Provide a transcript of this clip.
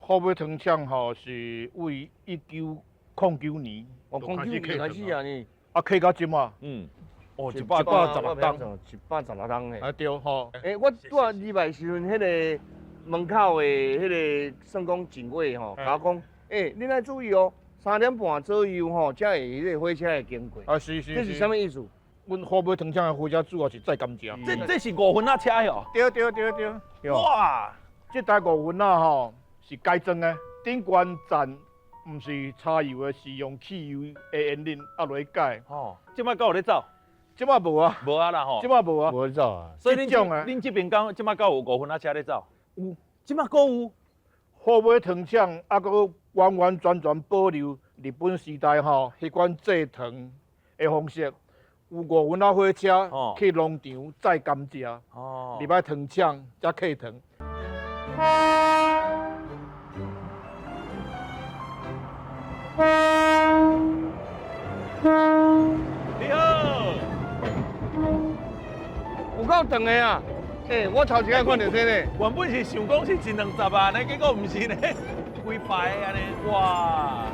虎尾糖厂吼是为1909年，我空气开始啊呢，啊开到即嘛，哦，116 116档诶。啊对吼，我拄啊入来时阵，迄个门口的迄个算讲警卫吼，甲我讲，你爱注意哦，3点半左右吼，才会迄个火车会经过。啊是，这是什么意思？阮虎尾糖厂的火车主要是载甘蔗。这是5分仔车哟。对。哇！这台5分仔吼是改装的，顶关站毋是柴油的，是用汽油的引擎落去改。哦，即摆敢有咧走？即摆无啊，无啊啦吼即。摆无啊。我知道啊。所以这种的恁这边敢即摆敢有5分仔车咧走？有，即摆敢有？虎尾糖厂还佫完完全全保留日本时代吼迄款制糖的方式，有5分仔火车去农场载甘蔗，哦。入来糖厂才客糖。你好。有够长的啊！我头前看到这个。原本是想讲是120万呢，结果毋是呢，规排的安尼，哇！